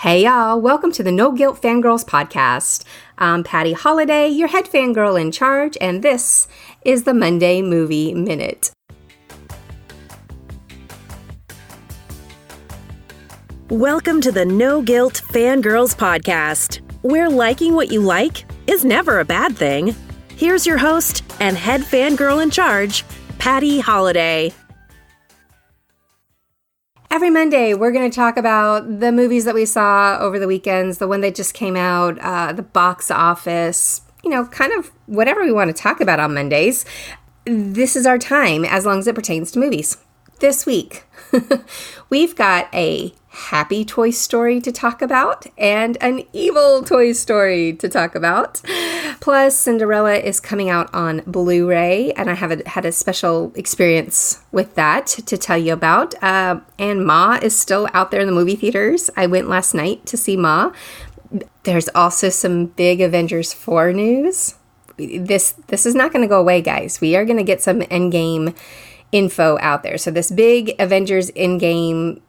Hey y'all, welcome to the No Guilt Fangirls podcast. I'm Patty Holiday, your head fangirl in charge, and this is the Monday Movie Minute. Welcome to the No Guilt Fangirls podcast, where liking what you like is never a bad thing. Here's your host and head fangirl in charge, Patty Holiday. Every Monday, we're going to talk about the movies that we saw over the weekends, the one that just came out, the box office, kind of whatever we want to talk about on Mondays. This is our time, as long as it pertains to movies. This week, we've got a happy Toy Story to talk about and an evil Toy Story to talk about. Plus, Cinderella is coming out on Blu-ray, and I have had a special experience with that to tell you about. And Ma is still out there in the movie theaters. I went last night to see Ma. There's also some big Avengers 4 news. This is not going to go away, guys. We are going to get some Endgame info out there. So this big Avengers Endgame,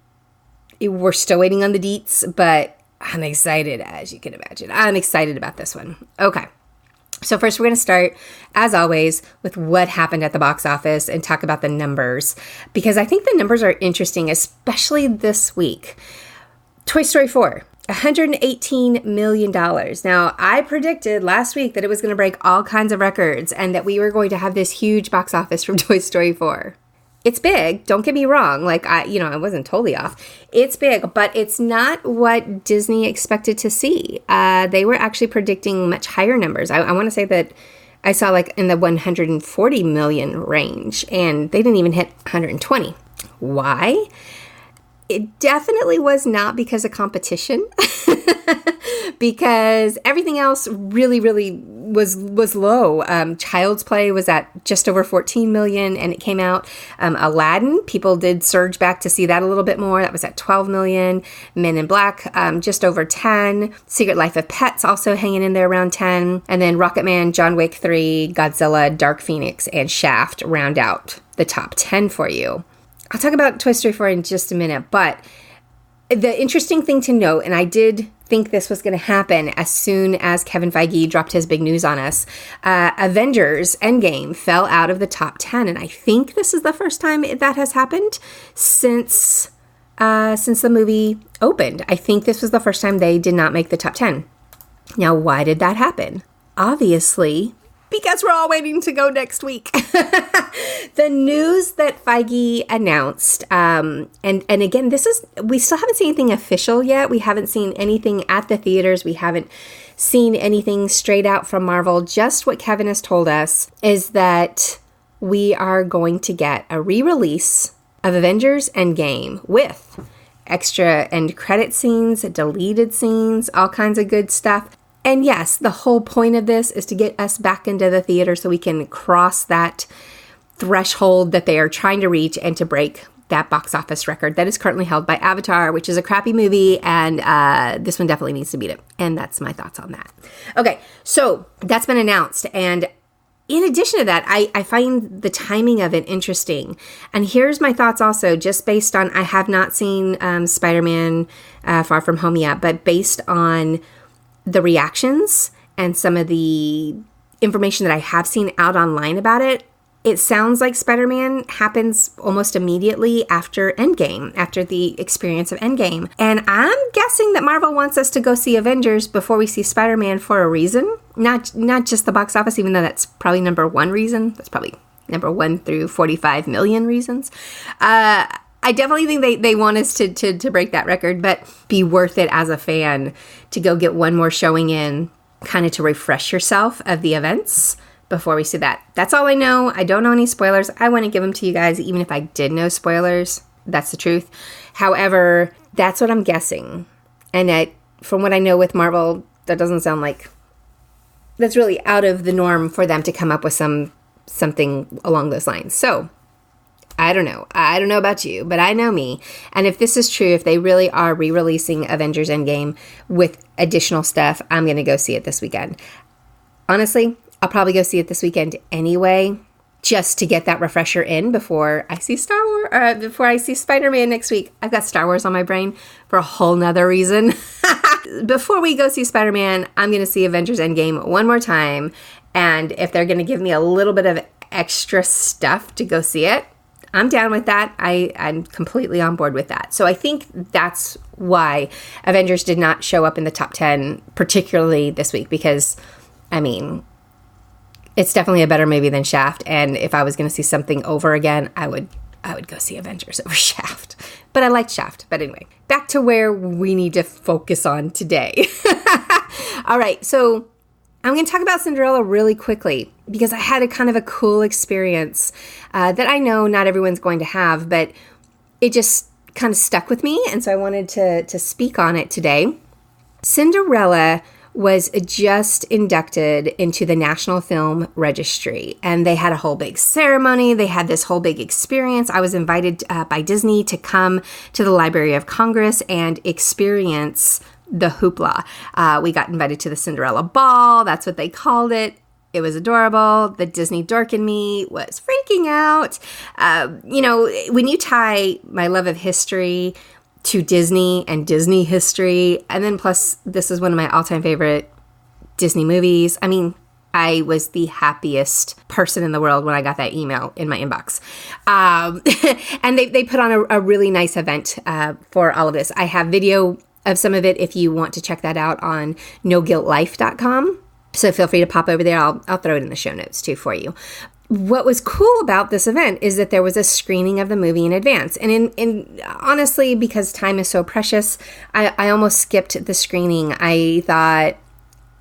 we're still waiting on the deets, but I'm excited, as you can imagine. I'm excited about this one. Okay. So first we're going to start, as always, with what happened at the box office and talk about the numbers, because I think the numbers are interesting, especially this week. Toy Story 4, $118 million. Now, I predicted last week that it was going to break all kinds of records and that we were going to have this huge box office from Toy Story 4. It's big, don't get me wrong, I wasn't totally off. It's big, but it's not what Disney expected to see. They were actually predicting much higher numbers. I want to say that I saw in the 140 million range, and they didn't even hit 120. Why? It definitely was not because of competition, because everything else really was low. Child's Play was at just over 14 million, and it came out. Aladdin, people did surge back to see that a little bit more. That was at 12 million. Men in Black, just over 10. Secret Life of Pets also hanging in there around 10. And then Rocketman, John Wick 3, Godzilla, Dark Phoenix, and Shaft round out the top 10 for you. I'll talk about Toy Story 4 in just a minute, but the interesting thing to note, and I did think this was going to happen as soon as Kevin Feige dropped his big news on us, Avengers Endgame fell out of the top 10, and I think this is the first time that has happened since the movie opened. I think this was the first time they did not make the top 10. Now, why did that happen? Obviously, because we're all waiting to go next week. The news that Feige announced, and again, we still haven't seen anything official yet. We haven't seen anything at the theaters. We haven't seen anything straight out from Marvel. Just what Kevin has told us is that we are going to get a re-release of Avengers Endgame with extra end credit scenes, deleted scenes, all kinds of good stuff. And yes, the whole point of this is to get us back into the theater so we can cross that threshold that they are trying to reach and to break that box office record that is currently held by Avatar, which is a crappy movie, and this one definitely needs to beat it. And that's my thoughts on that. Okay, so that's been announced. And in addition to that, I find the timing of it interesting. And here's my thoughts also, just based on, I have not seen Spider-Man Far From Home yet, but based on the reactions and some of the information that I have seen out online about it, it sounds like Spider-Man happens almost immediately after Endgame, after the experience of Endgame. And I'm guessing that Marvel wants us to go see Avengers before we see Spider-Man for a reason. Not just the box office, even though that's probably number one reason. That's probably number 1 through 45 million reasons. I definitely think they want us to break that record, but be worth it as a fan to go get one more showing in, kind of to refresh yourself of the events before we see that. That's all I know. I don't know any spoilers. I want to give them to you guys, even if I did know spoilers. That's the truth. However, that's what I'm guessing. And from what I know with Marvel, that doesn't sound like that's really out of the norm for them to come up with something along those lines. So I don't know. I don't know about you, but I know me. And if this is true, if they really are re-releasing Avengers Endgame with additional stuff, I'm going to go see it this weekend. Honestly, I'll probably go see it this weekend anyway, just to get that refresher in before I see before I see Spider-Man next week. I've got Star Wars on my brain for a whole nother reason. before we go see Spider-Man, I'm going to see Avengers Endgame one more time. And if they're going to give me a little bit of extra stuff to go see it, I'm down with that. I'm completely on board with that. So I think that's why Avengers did not show up in the top 10, particularly this week, because, I mean, it's definitely a better movie than Shaft. And if I was going to see something over again, I would go see Avengers over Shaft. But I liked Shaft. But anyway, back to where we need to focus on today. All right, so I'm going to talk about Cinderella really quickly because I had a kind of a cool experience that I know not everyone's going to have, but it just kind of stuck with me, and so I wanted to speak on it today. Cinderella was just inducted into the National Film Registry, and they had a whole big ceremony. They had this whole big experience. I was invited by Disney to come to the Library of Congress and experience the hoopla. We got invited to the Cinderella Ball. That's what they called it. It was adorable. The Disney dork in me was freaking out. When you tie my love of history to Disney and Disney history, and then plus this is one of my all-time favorite Disney movies. I mean, I was the happiest person in the world when I got that email in my inbox. And they put on a really nice event for all of this. I have video of some of it if you want to check that out on noguiltlife.com. So feel free to pop over there. I'll throw it in the show notes too for you. What was cool about this event is that there was a screening of the movie in advance. And in honestly, because time is so precious, I almost skipped the screening. I thought,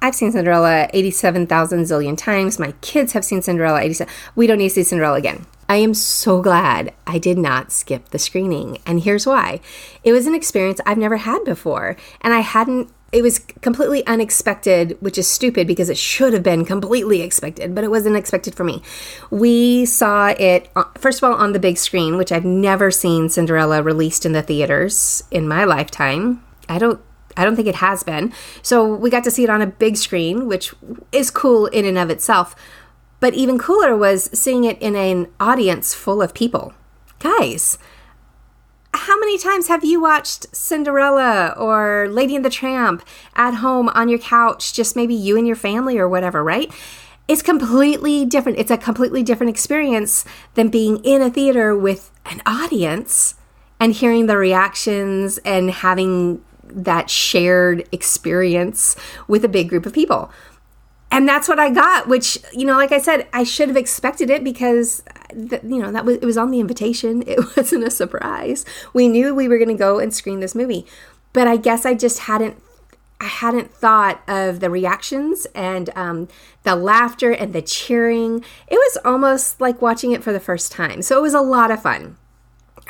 I've seen Cinderella 87,000 zillion times. My kids have seen Cinderella 87. We don't need to see Cinderella again. I am so glad I did not skip the screening. And here's why. It was an experience I've never had before. And it was completely unexpected, which is stupid because it should have been completely expected, but it wasn't expected for me. We saw it, first of all, on the big screen, which I've never seen Cinderella released in the theaters in my lifetime. I don't think it has been. So we got to see it on a big screen, which is cool in and of itself. But even cooler was seeing it in an audience full of people. Guys, how many times have you watched Cinderella or Lady and the Tramp at home on your couch, just maybe you and your family or whatever, right? It's completely different. It's a completely different experience than being in a theater with an audience and hearing the reactions and having that shared experience with a big group of people. And that's what I got, which, like I said, I should have expected it because, it was on the invitation. It wasn't a surprise. We knew we were going to go and screen this movie. But I guess I just hadn't thought of the reactions and the laughter and the cheering. It was almost like watching it for the first time. So it was a lot of fun.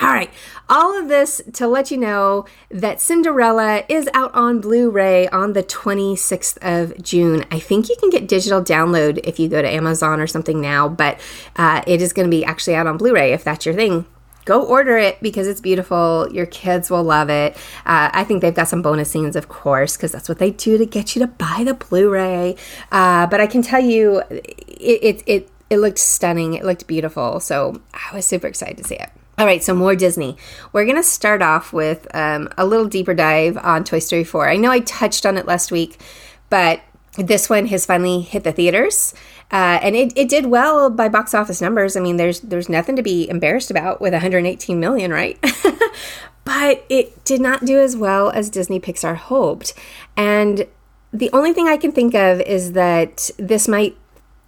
All right, all of this to let you know that Cinderella is out on Blu-ray on the 26th of June. I think you can get digital download if you go to Amazon or something now, but it is going to be actually out on Blu-ray if that's your thing. Go order it because it's beautiful. Your kids will love it. I think they've got some bonus scenes, of course, because that's what they do to get you to buy the Blu-ray. But I can tell you, it looked stunning. It looked beautiful. So I was super excited to see it. All right, so more Disney. We're going to start off with a little deeper dive on Toy Story 4. I know I touched on it last week, but this one has finally hit the theaters. And it did well by box office numbers. I mean, there's nothing to be embarrassed about with 118 million, right? But it did not do as well as Disney Pixar hoped. And the only thing I can think of is that this might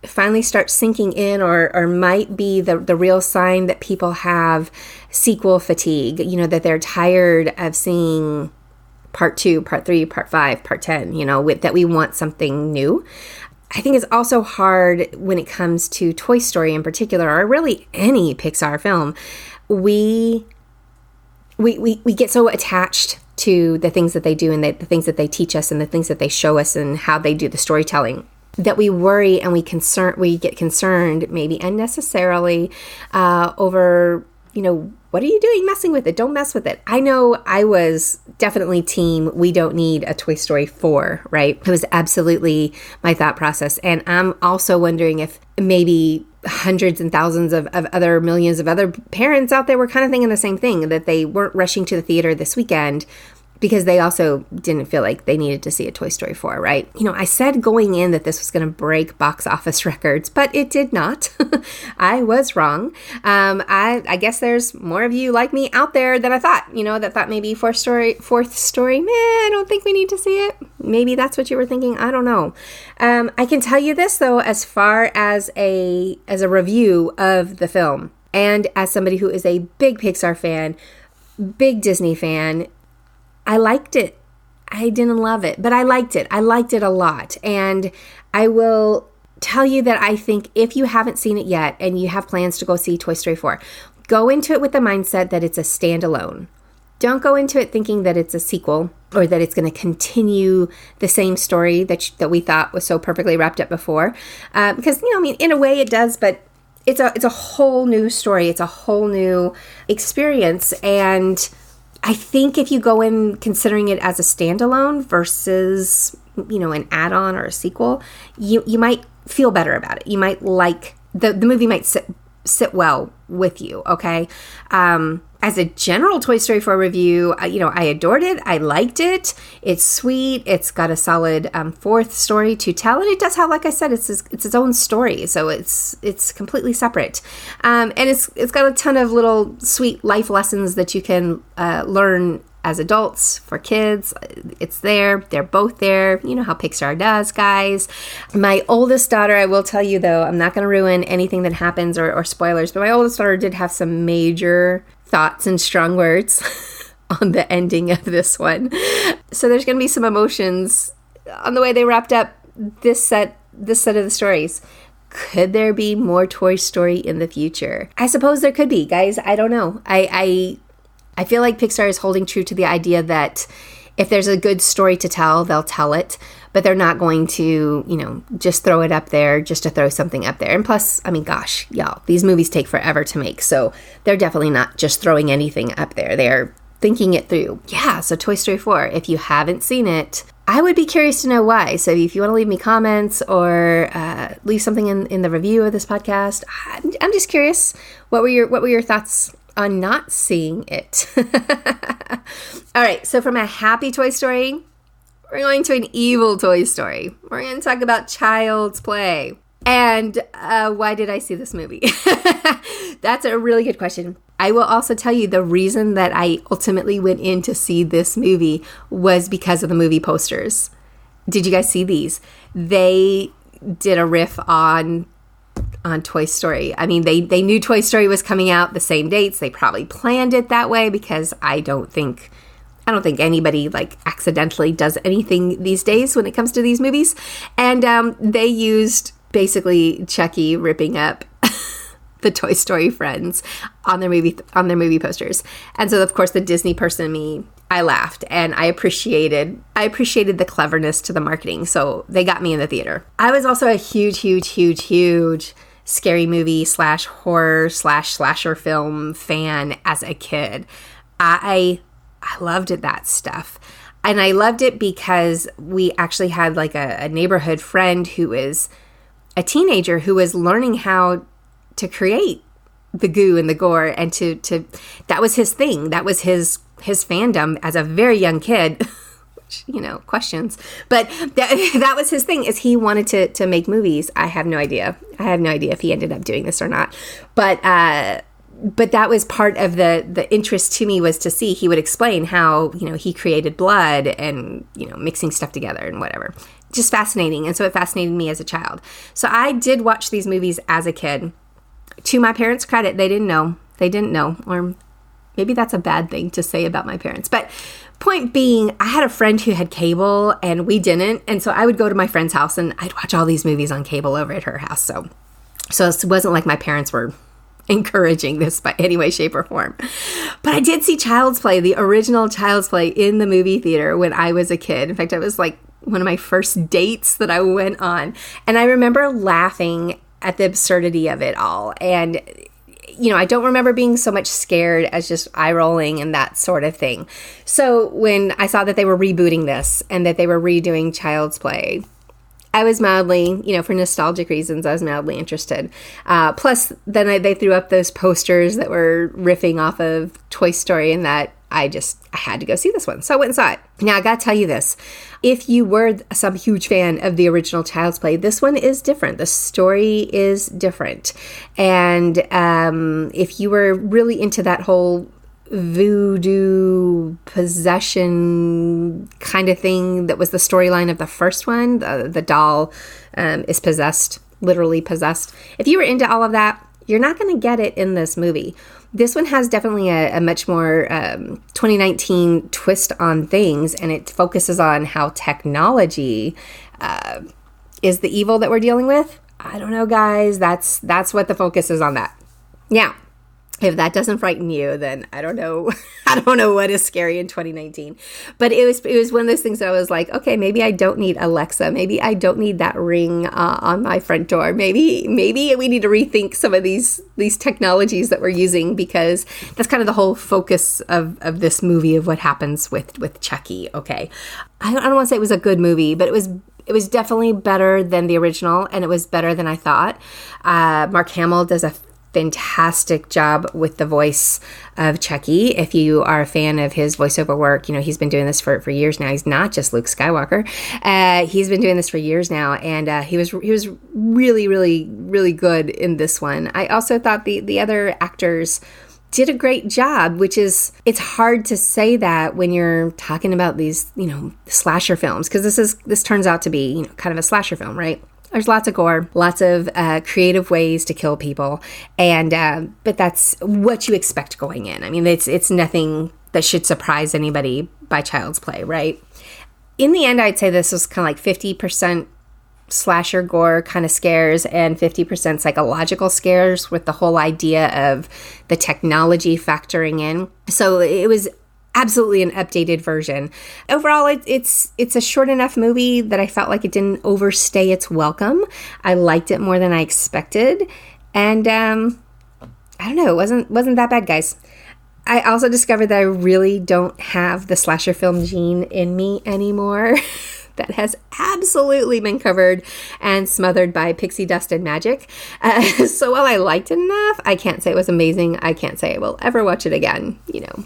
finally start sinking in or might be the real sign that people have sequel fatigue, that they're tired of seeing part 2, part 3, part 5, part 10, that we want something new. I think it's also hard when it comes to Toy Story in particular, or really any Pixar film. We get so attached to the things that they do and the things that they teach us and the things that they show us and how they do the storytelling, that we worry and we get concerned maybe unnecessarily over, what are you doing messing with it? Don't mess with it. I know I was definitely team, we don't need a Toy Story 4, right? It was absolutely my thought process. And I'm also wondering if maybe hundreds and thousands of other millions of other parents out there were kind of thinking the same thing, that they weren't rushing to the theater this weekend because they also didn't feel like they needed to see a Toy Story 4, right? I said going in that this was going to break box office records, but it did not. I was wrong. I guess there's more of you like me out there than I thought, that thought maybe fourth story, I don't think we need to see it. Maybe that's what you were thinking. I don't know. I can tell you this, though, as far as a review of the film, and as somebody who is a big Pixar fan, big Disney fan, I liked it. I didn't love it, but I liked it. I liked it a lot. And I will tell you that I think if you haven't seen it yet and you have plans to go see Toy Story 4, go into it with the mindset that it's a standalone. Don't go into it thinking that it's a sequel or that it's going to continue the same story that we thought was so perfectly wrapped up before. Because, in a way it does, but it's a whole new story. It's a whole new experience. And I think if you go in considering it as a standalone versus, an add-on or a sequel, you might feel better about it. You might like, the movie might sit well with you, okay? As a general Toy Story 4 review, I adored it. I liked it. It's sweet. It's got a solid fourth story to tell. And it does have, like I said, it's its own story. So it's completely separate. And it's got a ton of little sweet life lessons that you can learn as adults, for kids. It's there. They're both there. You know how Pixar does, guys. My oldest daughter, I will tell you, though, I'm not going to ruin anything that happens or spoilers, but my oldest daughter did have some major thoughts and strong words on the ending of this one. So there's going to be some emotions on the way they wrapped up this set of the stories. Could there be more Toy Story in the future? I suppose there could be, guys. I don't know. I feel like Pixar is holding true to the idea that if there's a good story to tell, they'll tell it, but they're not going to, just throw it up there just to throw something up there. And plus, gosh, y'all, these movies take forever to make, so they're definitely not just throwing anything up there. They're thinking it through. Yeah, so Toy Story 4, if you haven't seen it, I would be curious to know why. So if you want to leave me comments or leave something in the review of this podcast, I'm just curious, what were your thoughts on not seeing it? All right, so from a happy Toy Story, we're going to an evil Toy Story. We're going to talk about Child's Play. And why did I see this movie? That's a really good question. I will also tell you the reason that I ultimately went in to see this movie was because of the movie posters. Did you guys see these? They did a riff on Toy Story. They knew Toy Story was coming out the same dates. They probably planned it that way because I don't think anybody accidentally does anything these days when it comes to these movies. And they used basically Chucky ripping up the Toy Story friends on their movie posters. And so of course the Disney person in me, I laughed and I appreciated the cleverness to the marketing. So they got me in the theater. I was also a huge scary movie / horror / slasher film fan as a kid. I loved that stuff. And I loved it because we actually had a neighborhood friend who is a teenager who was learning how to create the goo and the gore, and to that was his thing. That was his fandom as a very young kid. Which, questions. But that was his thing, is he wanted to make movies. I have no idea if he ended up doing this or not. But that was part of the interest to me, was to see. He would explain how, he created blood and, mixing stuff together and whatever. Just fascinating. And so it fascinated me as a child. So I did watch these movies as a kid. To my parents' credit, they didn't know. Or maybe that's a bad thing to say about my parents. But point being, I had a friend who had cable and we didn't. And so I would go to my friend's house and I'd watch all these movies on cable over at her house. So it wasn't like my parents were encouraging this by any way, shape, or form. But I did see Child's Play, the original Child's Play, in the movie theater when I was a kid. In fact, it was one of my first dates that I went on. And I remember laughing at the absurdity of it all. And, I don't remember being so much scared as just eye rolling and that sort of thing. So when I saw that they were rebooting this and that they were redoing Child's Play, I was mildly, for nostalgic reasons, I was mildly interested. Plus, then they threw up those posters that were riffing off of Toy Story, and that I had to go see this one. So I went and saw it. Now, I got to tell you this. If you were some huge fan of the original Child's Play, this one is different. The story is different. And if you were really into that whole voodoo possession kind of thing that was the storyline of the first one, the doll is possessed, literally possessed. If you were into all of that, you're not going to get it in this movie. This one has definitely a much more 2019 twist on things, and it focuses on how technology is the evil that we're dealing with. I don't know, guys. That's what the focus is on that. Now, if that doesn't frighten you, then I don't know. I don't know what is scary in 2019. But it was one of those things that I was like, okay, maybe I don't need Alexa. Maybe I don't need that ring on my front door. Maybe we need to rethink some of these technologies that we're using, because that's kind of the whole focus of this movie, of what happens with Chucky. Okay, I don't want to say it was a good movie, but it was definitely better than the original, and it was better than I thought. Mark Hamill does a fantastic job with the voice of Chucky. If you are a fan of his voiceover work, he's been doing this for years now. He's not just Luke Skywalker. He's been doing this for years now, and he was really, really, really good in this one. I also thought the other actors did a great job, which is, it's hard to say that when you're talking about these, slasher films, because this turns out to be, kind of a slasher film, right? There's lots of gore, lots of creative ways to kill people, and but that's what you expect going in. I mean, it's nothing that should surprise anybody by Child's Play, right? In the end, I'd say this was kind of like 50% slasher gore kind of scares and 50% psychological scares, with the whole idea of the technology factoring in. So it was absolutely an updated version. Overall, it's a short enough movie that I felt like it didn't overstay its welcome. I liked it more than I expected, and I don't know, it wasn't that bad, guys. I also discovered that I really don't have the slasher film gene in me anymore. That has absolutely been covered and smothered by pixie dust and magic. So while I liked it enough, I can't say it was amazing. I can't say I will ever watch it again,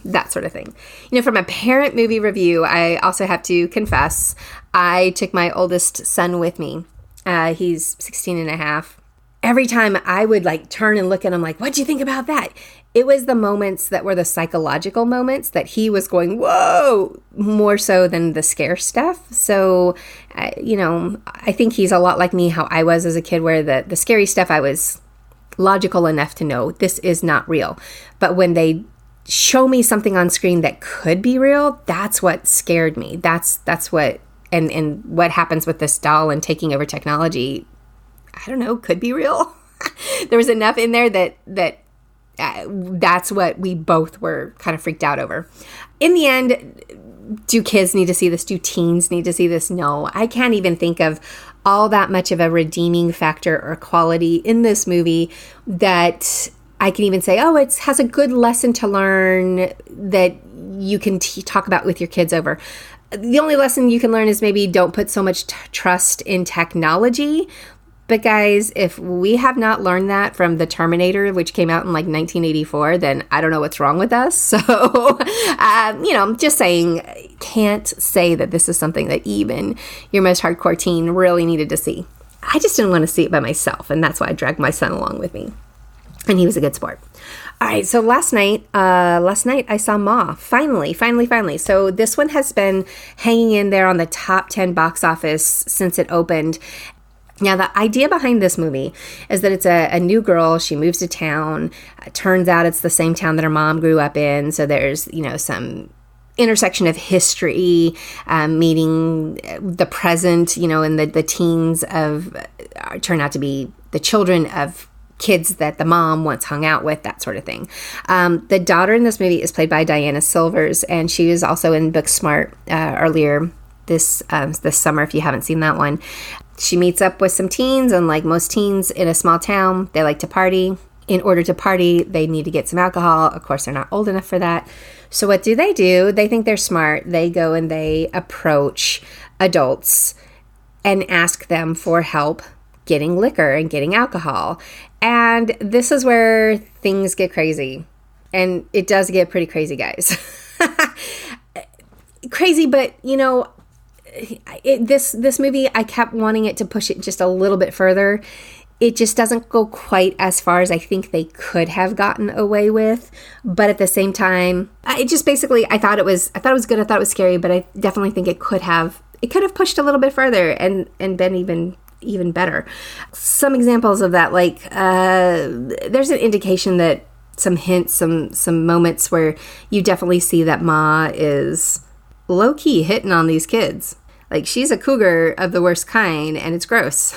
that sort of thing. From a parent movie review, I also have to confess, I took my oldest son with me. He's 16 and a half. Every time I would turn and look at him like, what'd you think about that? It was the moments that were the psychological moments that he was going, whoa, more so than the scare stuff. So, I think he's a lot like me, how I was as a kid, where the scary stuff, I was logical enough to know this is not real. But when they show me something on screen that could be real, that's what scared me. That's what, and what happens with this doll and taking over technology, I don't know, could be real. There was enough in there that that's what we both were kind of freaked out over. In the end, do kids need to see this? Do teens need to see this? No, I can't even think of all that much of a redeeming factor or quality in this movie that I can even say, oh, it has a good lesson to learn that you can talk about with your kids over. The only lesson you can learn is maybe don't put so much trust in technology. But guys, if we have not learned that from The Terminator, which came out in 1984, then I don't know what's wrong with us. So, just saying, can't say that this is something that even your most hardcore teen really needed to see. I just didn't want to see it by myself, and that's why I dragged my son along with me. And he was a good sport. All right, so last night I saw Ma. Finally. So this one has been hanging in there on the top 10 box office since it opened. Now, the idea behind this movie is that it's a new girl. She moves to town. Turns out it's the same town that her mom grew up in. So there's, some intersection of history, meeting the present, and the teens turn out to be the children of kids that the mom once hung out with, that sort of thing. The daughter in this movie is played by Diana Silvers, and she was also in Booksmart earlier this summer, if you haven't seen that one. She meets up with some teens, and like most teens in a small town, they like to party. In order to party, they need to get some alcohol. Of course, they're not old enough for that. So what do? They think they're smart. They go and they approach adults and ask them for help getting liquor and getting alcohol. And this is where things get crazy. And it does get pretty crazy, guys. crazy, but this movie, I kept wanting it to push it just a little bit further. It just doesn't go quite as far as I think they could have gotten away with. But at the same time, I thought it was good. I thought it was scary, but I definitely think it could have pushed a little bit further and been even better. Some examples of that, like there's an indication that some hints, some moments where you definitely see that Ma is low-key hitting on these kids. Like, she's a cougar of the worst kind, and it's gross.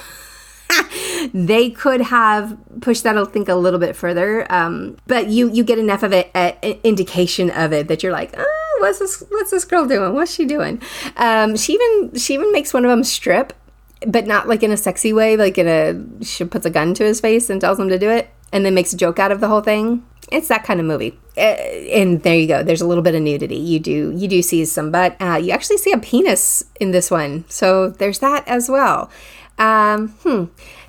They could have pushed that, I think, a little bit further, but you get enough of it, indication of it, that you're like, oh, what's this girl doing? What's she doing? She even makes one of them strip, but not like in a sexy way, like she puts a gun to his face and tells him to do it, and then makes a joke out of the whole thing. It's that kind of movie. And there you go. There's a little bit of nudity. You do see some butt. You actually see a penis in this one. So there's that as well.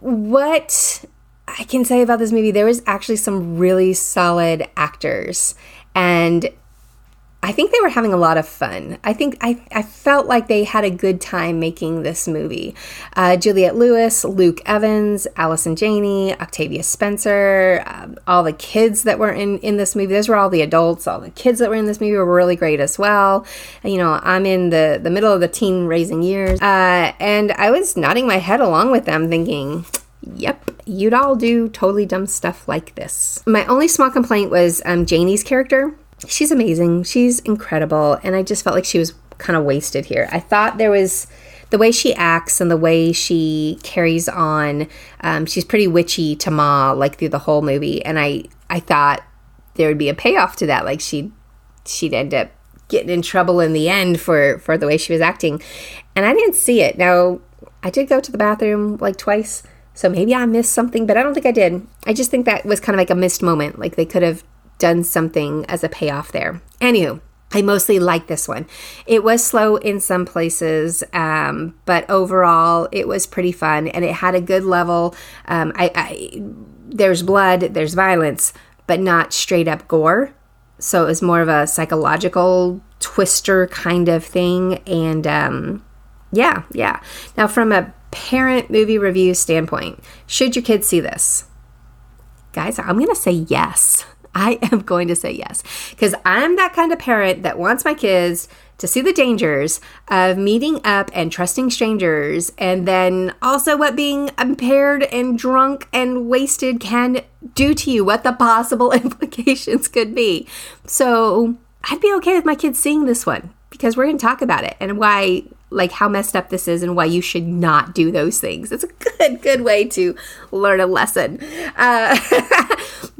What I can say about this movie, there was actually some really solid actors. And I think they were having a lot of fun. I felt like they had a good time making this movie. Juliette Lewis, Luke Evans, Allison Janney, Octavia Spencer, all the kids that were in this movie. Those were all the adults. All the kids that were in this movie were really great as well. I'm in the middle of the teen raising years. And I was nodding my head along with them thinking, yep, you'd all do totally dumb stuff like this. My only small complaint was Janie's character. She's amazing. She's incredible. And I just felt like she was kind of wasted here. I thought there was the way she acts and the way she carries on. She's pretty witchy to Ma, like, through the whole movie. And I thought there would be a payoff to that. Like, she'd end up getting in trouble in the end for the way she was acting. And I didn't see it. Now, I did go to the bathroom like twice. So maybe I missed something, but I don't think I did. I just think that was kind of like a missed moment. Like, they could have done something as a payoff there. Anywho, I mostly like this one. It was slow in some places, but overall it was pretty fun, and it had a good level. There's blood, there's violence, but not straight up gore. So it was more of a psychological twister kind of thing. And yeah. Now, from a parent movie review standpoint, should your kids see this? Guys, I'm going to say yes. I am going to say yes, because I'm that kind of parent that wants my kids to see the dangers of meeting up and trusting strangers, and then also what being impaired and drunk and wasted can do to you, what the possible implications could be. So I'd be okay with my kids seeing this one, because we're going to talk about it and why, like, how messed up this is and why you should not do those things. It's a good way to learn a lesson.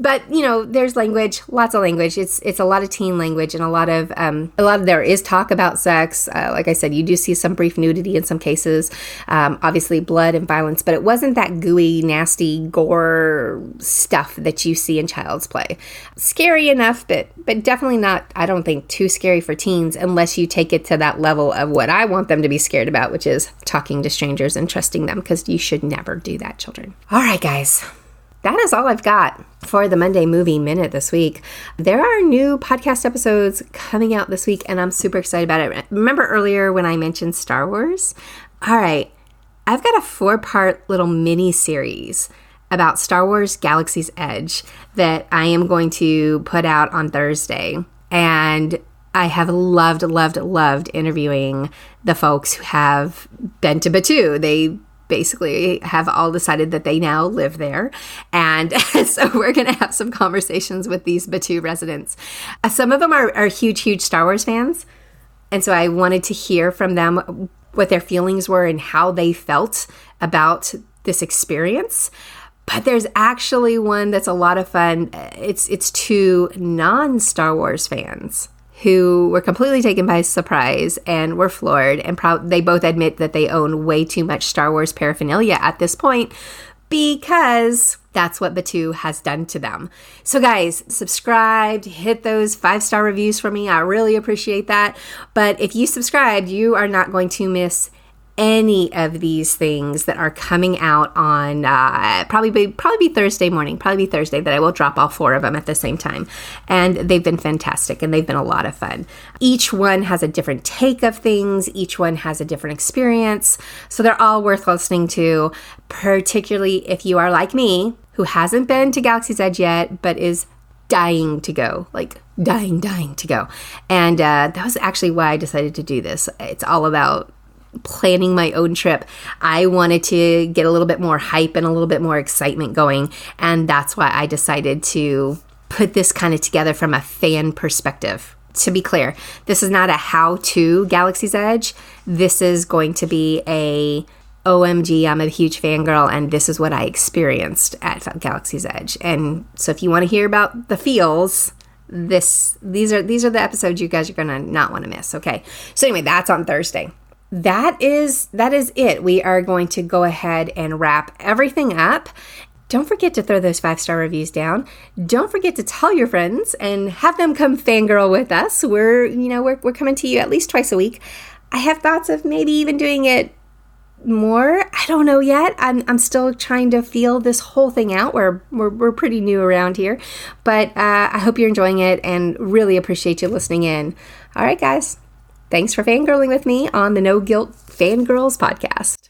But, there's language, lots of language. It's a lot of teen language, and a lot of there is talk about sex. Like I said, you do see some brief nudity in some cases, obviously blood and violence, but it wasn't that gooey, nasty gore stuff that you see in Child's Play. Scary enough, but definitely not, I don't think, too scary for teens, unless you take it to that level of what I want them to be scared about, which is talking to strangers and trusting them, because you should never do that, children. All right, guys. That is all I've got for the Monday Movie Minute this week. There are new podcast episodes coming out this week, and I'm super excited about it. Remember earlier when I mentioned Star Wars? All right, I've got a 4-part little mini-series about Star Wars Galaxy's Edge that I am going to put out on Thursday. And I have loved interviewing the folks who have been to Batuu. They basically have all decided that they now live there. And so we're going to have some conversations with these Batuu residents. Some of them are huge Star Wars fans. And so I wanted to hear from them what their feelings were and how they felt about this experience. But there's actually one that's a lot of fun. It's 2 non-Star Wars fans who were completely taken by surprise and were floored, and they both admit that they own way too much Star Wars paraphernalia at this point, because that's what Batuu has done to them. So guys, subscribe, hit those 5-star reviews for me. I really appreciate that. But if you subscribed, you are not going to miss any of these things that are coming out on probably be Thursday morning, probably be Thursday that I will drop all 4 of them at the same time. And they've been fantastic and they've been a lot of fun. Each one has a different take of things. Each one has a different experience. So they're all worth listening to, particularly if you are like me, who hasn't been to Galaxy's Edge yet, but is dying to go, like dying to go. And that was actually why I decided to do this. It's all about planning my own trip. I wanted to get a little bit more hype and a little bit more excitement going. And that's why I decided to put this kind of together from a fan perspective. To be clear, this is not a how-to Galaxy's Edge. This is going to be a OMG, I'm a huge fangirl, and this is what I experienced at Galaxy's Edge. And so if you want to hear about the feels, these are the episodes you guys are going to not want to miss. Okay. So anyway, that's on Thursday. That is it. We are going to go ahead and wrap everything up. Don't forget to throw those 5-star reviews down. Don't forget to tell your friends and have them come fangirl with us. We're coming to you at least twice a week. I have thoughts of maybe even doing it more. I don't know yet. I'm still trying to feel this whole thing out. We're pretty new around here, but I hope you're enjoying it and really appreciate you listening in. All right, guys. Thanks for fangirling with me on the No Guilt Fangirls podcast.